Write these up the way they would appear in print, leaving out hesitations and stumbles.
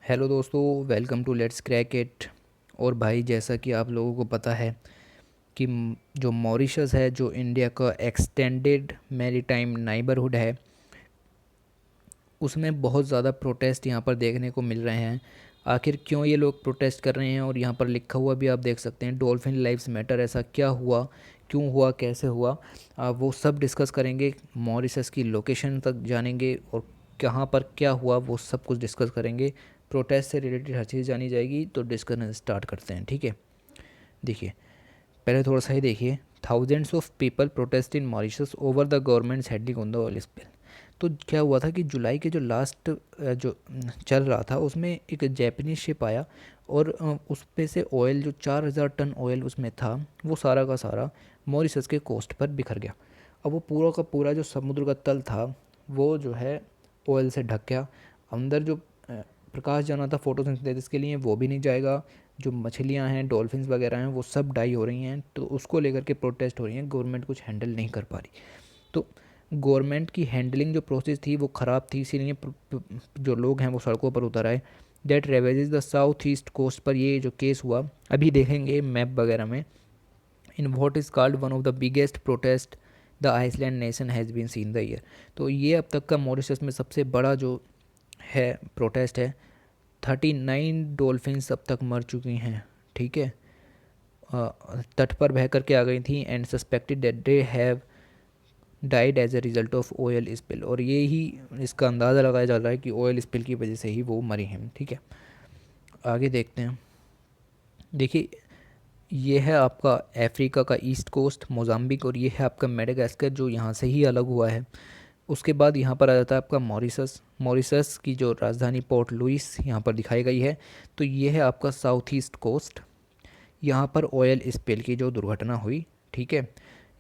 Hello दोस्तों, welcome to let's crack it. और भाई, जैसा कि आप लोगों को पता है कि जो मॉरिशस है, जो इंडिया का एक्सटेंडेड मैरीटाइम नाइबरहुड है, उसमें बहुत ज़्यादा प्रोटेस्ट यहाँ पर देखने को मिल रहे हैं। आखिर क्यों ये लोग प्रोटेस्ट कर रहे हैं? और यहाँ पर लिखा हुआ भी आप देख सकते हैं, डॉल्फिन लाइव्स मैटर। ऐसा क्या हुआ, क्यों हुआ, कैसे हुआ? वो सब डिस्कस करेंगे। मॉरिशस की लोकेशन तक जानेंगे और कहाँ पर क्या हुआ वो सब कुछ डिस्कस करेंगे। प्रोटेस्ट से रिलेटेड हर चीज़ जानी जाएगी। तो डिस्कशन स्टार्ट करते हैं, ठीक है। देखिए, पहले थोड़ा सा ही देखिए। Thousands of people protest in Mauritius over the governments heading on the oil spill. तो क्या हुआ था कि जुलाई के जो लास्ट जो चल रहा था, उसमें एक जैपनीज शिप आया और उस पे से ऑयल, जो 4,000 टन ऑयल उसमें था, वो सारा का सारा मॉरिशस के कोस्ट पर बिखर गया। अब वो पूरा का पूरा जो समुद्र का तल था, वो जो है ऑयल से ढक गया। अंदर जो प्रकाश जाना था फोटोसिंथेसिस के लिए, वो भी नहीं जाएगा। जो मछलियाँ हैं, डॉल्फिन्स वगैरह हैं, वो सब डाई हो रही हैं। तो उसको लेकर के प्रोटेस्ट हो रही हैं। गवर्नमेंट कुछ हैंडल नहीं कर पा रही। तो गवर्नमेंट की हैंडलिंग जो प्रोसेस थी वो ख़राब थी, इसीलिए जो लोग हैं वो सड़कों पर उतर आए। That ravages the south east coast पर ये जो केस हुआ, अभी देखेंगे मैप वगैरह में। In what is called one of the biggest protest the island nation has been seen the year. तो ये अब तक का मॉरिशस में सबसे बड़ा जो है प्रोटेस्ट है। 39 डॉल्फिन्स अब तक मर चुकी हैं, ठीक है। तट पर बह करके आ गई थी and suspected that they have died as a result of oil spill. और ये ही इसका अंदाज़ा लगाया जा रहा है कि ऑयल स्पिल की वजह से ही वो मरी हैं, ठीक है। आगे देखते हैं। देखिए, ये है आपका अफ्रीका का ईस्ट कोस्ट मोज़ाम्बिक, और ये है आपका मेडागास्कर, जो यहाँ से ही अलग हुआ है। उसके बाद यहाँ पर आ जाता है आपका मॉरिशस। मॉरिशस की जो राजधानी पोर्ट लुइस यहाँ पर दिखाई गई है। तो ये है आपका साउथ ईस्ट कोस्ट। यहाँ पर ऑयल स्पिल की जो दुर्घटना हुई, ठीक है।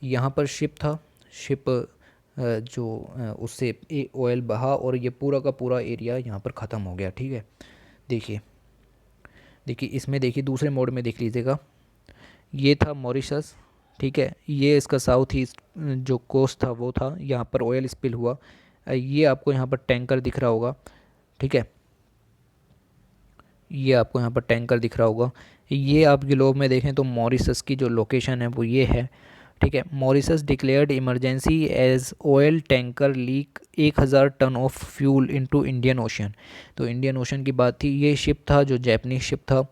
यहाँ पर शिप था। शिप जो उससे ऑयल बहा और ये पूरा का पूरा एरिया यहाँ पर ख़त्म हो गया, ठीक है। देखिए, देखिए इसमें देखिए दूसरे मोड में देख लीजिएगा। ये था मॉरिशस, ठीक है। ये इसका साउथ ईस्ट जो कोस्ट था वो था, यहाँ पर ऑयल स्पिल हुआ। ये आपको यहाँ पर टैंकर दिख रहा होगा, ठीक है। ये आपको यहाँ पर टैंकर दिख रहा होगा। ये आप ग्लोब में देखें तो मॉरिशस की जो लोकेशन है वो ये है, ठीक है। Mauritius declared emergency as oil tanker leak 1,000 ton of fuel into Indian Ocean. तो इंडियन ओशन की बात थी। ये शिप था जो जैपनीज शिप था।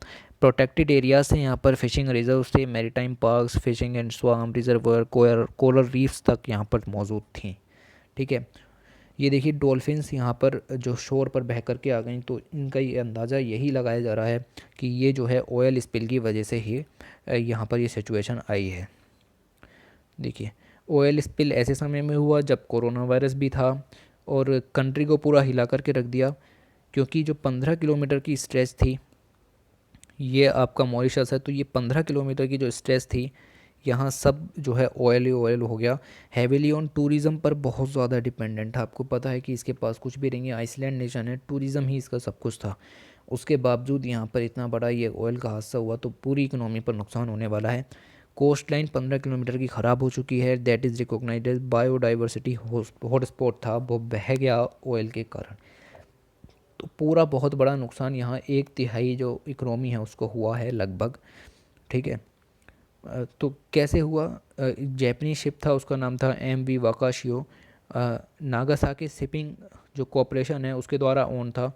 प्रोटेक्टेड एरियाज से यहाँ पर फिशिंग रिजर्व थे, maritime parks, fishing and swamp reservoir, coral reefs तक यहाँ पर मौजूद थी, ठीक है। ये देखिए डॉल्फिन्स यहाँ पर जो शोर पर बह कर के आ गई। तो इनका ये अंदाज़ा यही लगाया जा रहा है कि ये जो है ऑयल स्पिल की वजह से ही यहाँ पर ये सिचुएशन आई है। देखिए, ऑयल स्पिल ऐसे समय में हुआ जब कोरोना वायरस भी था और कंट्री को पूरा हिला करके रख दिया। क्योंकि जो 15 किलोमीटर की स्ट्रेच थी, ये आपका मॉरिशस है, तो ये 15 किलोमीटर की जो स्ट्रेच थी, यहाँ सब जो है ऑयल ही ऑयल हो गया। हैविली ऑन टूरिज़्म पर बहुत ज़्यादा डिपेंडेंट था। आपको पता है कि इसके पास कुछ भी नहीं है, आइसलैंड नेशन है, टूरिज़्म ही इसका सब कुछ था। उसके बावजूद यहाँ पर इतना बड़ा ये ऑयल का हादसा हुआ, तो पूरी इकोनॉमी पर नुकसान होने वाला है। कोस्ट लाइन 15 किलोमीटर की ख़राब हो चुकी है। That is recognised as biodiversity hotspot था, वो बह गया ऑयल के कारण। तो पूरा बहुत बड़ा नुकसान यहाँ 1/3 जो इकोनॉमी है उसको हुआ है लगभग, ठीक है। तो कैसे हुआ? जैपनीज शिप था, उसका नाम था MV वाकाशियो। नागासाकी शिपिंग जो कॉरपोरेशन है उसके द्वारा ओन था।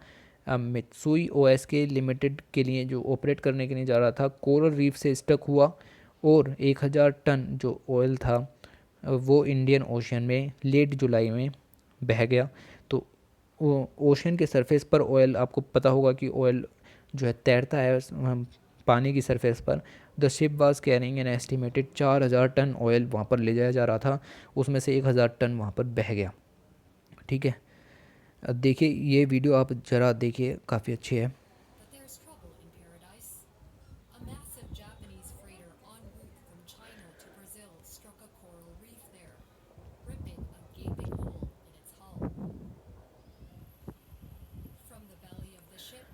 मित्सुई OSK लिमिटेड के लिए जो ऑपरेट करने के लिए जा रहा था, कोरल रीफ से स्टक हुआ और 1,000 टन जो ऑयल था वो इंडियन ओशन में लेट जुलाई में बह गया। तो ओशन के सरफेस पर ऑयल, आपको पता होगा कि ऑयल जो है तैरता है पानी की सरफेस पर। The ship was carrying an estimated 4,000 tonne oil वहाँ पर ले जाया जा रहा था। उसमें से 1,000 टन वहाँ पर बह गया, ठीक है। देखिए ये वीडियो आप ज़रा देखिए, काफ़ी अच्छी है। But there's trouble in paradise. A massive Japanese freighter en route from China to Brazil struck a coral reef there, ripping a gaping hole in its hull. From the belly of the ship,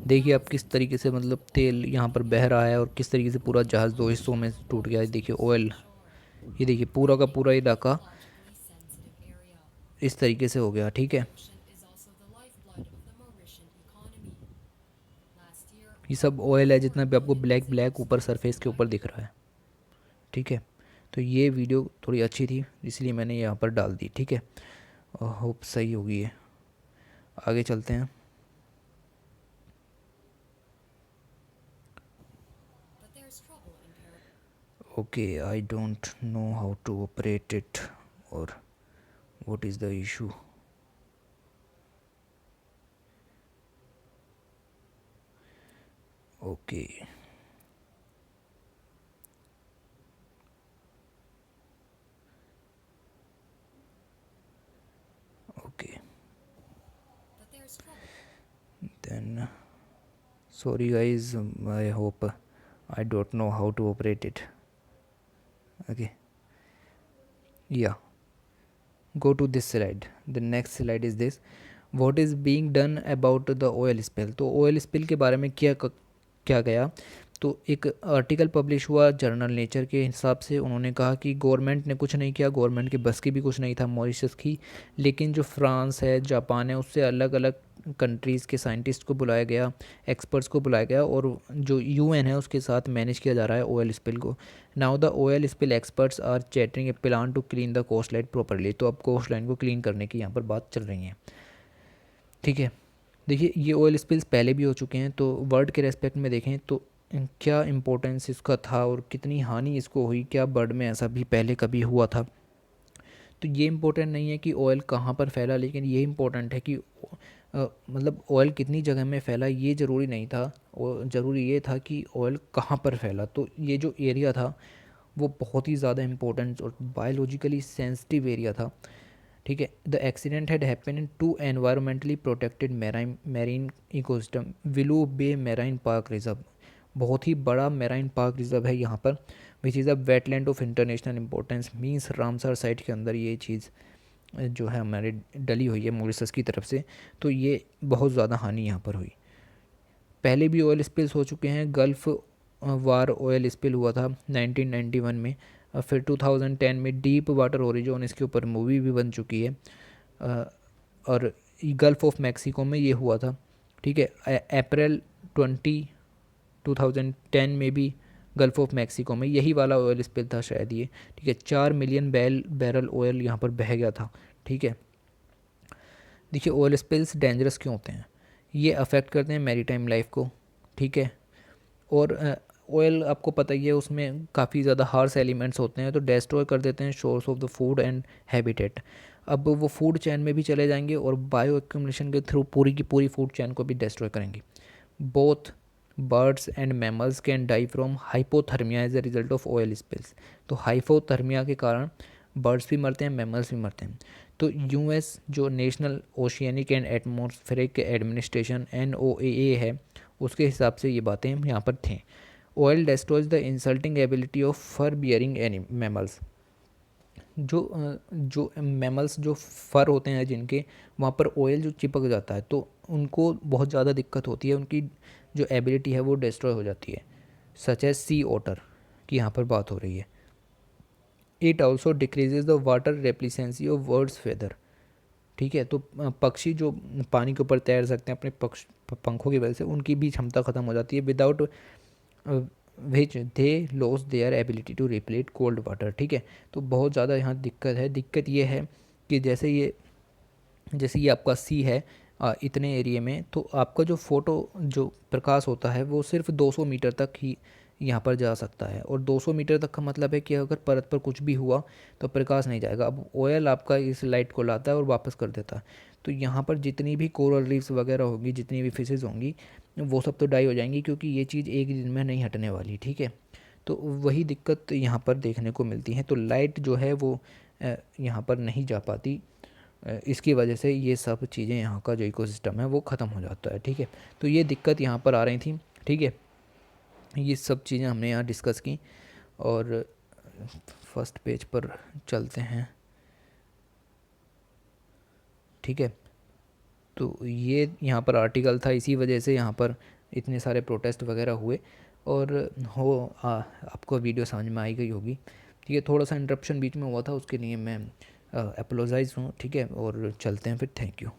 देखिए आप किस thousands of तरीके से, tons मतलब of तेल oil यहाँ पर बह floated रहा है और ashore, किस तरीके से पूरा जहाज़ दो हिस्सों में टूट गया है। देखिए close to oil, the shore, ये देखिए पूरा का threatening पूरा an इलाका ecologically sensitive area. इस तरीके से हो गया, ठीक The है। ocean is also the lifeblood of the Mauritian economy. ये सब ऑयल है जितना भी आपको millions ब्लैक of ब्लैक ऊपर explosives सरफेस के ऊपर दिख रहा है। ठीक है, तो ये वीडियो थोड़ी अच्छी थी इसलिए मैंने यहाँ पर डाल दी। ठीक है, होप सही होगी ये। आगे चलते हैं। but there's trouble in paradise. Okay, I don't know how to operate it और what is the issue. Okay, okay, But there's trouble. then sorry guys, I hope I don't know how to operate it. Okay, yeah, go to this slide. The next slide is this, what is being done about the oil spill। तो oil spill के बारे में क्या गया, तो एक article publish हुआ journal nature के हिसाब से। उन्होंने कहा कि गवर्नमेंट ने कुछ नहीं किया, गवर्नमेंट के बस की भी कुछ नहीं था मॉरिशस की, लेकिन जो फ्रांस है, जापान है, उससे अलग अलग कंट्रीज़ के साइंटिस्ट को बुलाया गया, एक्सपर्ट्स को बुलाया गया, और जो यूएन है उसके साथ मैनेज किया जा रहा है ऑयल स्पिल को। Now the oil spill experts are chatting a plan to clean the coastline properly. तो अब कोस्ट लाइन को क्लीन करने की यहाँ पर बात चल रही है। ठीक है, देखिए ये ऑयल स्पिल्स पहले भी हो चुके हैं, तो वर्ल्ड के रेस्पेक्ट में देखें तो क्या इम्पोर्टेंस इसका था और कितनी हानि इसको हुई, क्या वर्ल्ड में ऐसा भी पहले कभी हुआ था। तो ये इम्पोर्टेंट नहीं है कि ऑयल कहाँ पर फैला, लेकिन ये इम्पोर्टेंट है कि मतलब ऑयल कितनी जगह में फैला, ये ज़रूरी नहीं था, और ज़रूरी ये था कि ऑयल कहाँ पर फैला। तो ये जो एरिया था वो बहुत ही ज़्यादा इम्पोर्टेंट और बायोलॉजिकली सेंसिटिव एरिया था। ठीक है, the accident had happen into environmentally protected marine ecosystem, Blue Bay marine park reserve. बहुत ही बड़ा मैराइन पार्क रिजर्व है यहाँ पर, which is a wetland of international importance. Means Ramsar site के अंदर ये चीज़ जो है हमारे डली हुई है मॉरिशस की तरफ से, तो ये बहुत ज़्यादा हानि यहाँ पर हुई। पहले भी ऑयल स्पिल्स हो चुके हैं, गल्फ़ वार ऑयल स्पिल हुआ था 1991 में, फिर 2010 में डीप वाटर ओरिजोन, इसके ऊपर मूवी भी बन चुकी है, और गल्फ़ ऑफ मैक्सिको में ये हुआ था। ठीक है, अप्रैल 2010 में भी गल्फ़ ऑफ मैक्सिको में यही वाला ऑयल स्पिल था शायद ये। ठीक है, 4 मिलियन बैरल ऑयल यहाँ पर बह गया था। ठीक है, देखिए ऑयल स्पिल्स डेंजरस क्यों होते हैं, ये अफेक्ट करते हैं मैरीटाइम लाइफ को। ठीक है, और ऑयल आपको पता ही है उसमें काफ़ी ज़्यादा हार्श एलिमेंट्स होते हैं, तो डिस्ट्रॉय कर देते हैं source of the food and habitat. अब वो फूड चैन में भी चले जाएंगे और बायो एक्यूमुलेशन के थ्रू पूरी की पूरी फूड चैन को भी डिस्ट्रॉय करेंगे। Both birds and mammals can die from hypothermia as a result of oil spills. तो हाइपोथर्मिया के कारण बर्ड्स भी मरते हैं, मैमल्स भी मरते हैं। तो यूएस जो national oceanic and atmospheric administration NOAA है, उसके हिसाब से ये बातें यहाँ पर थी। Oil destroys the insulting ability of fur bearing mammals. जो मैमल्स जो फर होते हैं जिनके, वहाँ पर ऑयल जो चिपक जाता है तो उनको बहुत ज़्यादा दिक्कत होती है, उनकी जो एबिलिटी है वो डिस्ट्रॉय हो जाती है। सच एज सी ओटर की यहाँ पर बात हो रही है। It also decreases the water repellency of birds feather. ठीक है, तो पक्षी जो पानी के ऊपर तैर सकते हैं अपने पंखों की वजह से, उनकी भी क्षमता ख़त्म हो जाती है। Without which they lose their ability to repel cold water. ठीक है, तो बहुत ज़्यादा यहाँ दिक्कत है। दिक्कत ये है कि जैसे ये आपका सी है इतने एरिए में, तो आपका जो फ़ोटो जो प्रकाश होता है वो सिर्फ 200 मीटर तक ही यहाँ पर जा सकता है, और 200 मीटर तक का मतलब है कि अगर परत पर कुछ भी हुआ तो प्रकाश नहीं जाएगा। अब ऑयल आपका इस लाइट को लाता है और वापस कर देता है, तो यहाँ पर जितनी भी कोरल रीफ्स वगैरह होगी, जितनी भी फिशेज़ होंगी, वो सब तो डाई हो जाएंगी, क्योंकि ये चीज़ एक दिन में नहीं हटने वाली। ठीक है, तो वही दिक्कत यहाँ पर देखने को मिलती है। तो लाइट जो है वो यहाँ पर नहीं जा पाती, इसकी वजह से ये सब चीज़ें, यहाँ का जो इकोसिस्टम है वो ख़त्म हो जाता है। ठीक है, तो ये दिक्कत यहाँ पर आ रही थी। ठीक है, ये सब चीज़ें हमने यहाँ डिस्कस की, और फर्स्ट पेज पर चलते हैं। ठीक है, तो ये यहाँ पर आर्टिकल था, इसी वजह से यहाँ पर इतने सारे प्रोटेस्ट वगैरह हुए, और आपको वीडियो समझ में आई गई होगी। ठीक है, थोड़ा सा इंटरप्शन बीच में हुआ था, उसके लिए मैं अपोलोजाइज़ हूँ। ठीक है, और चलते हैं फिर, थैंक यू।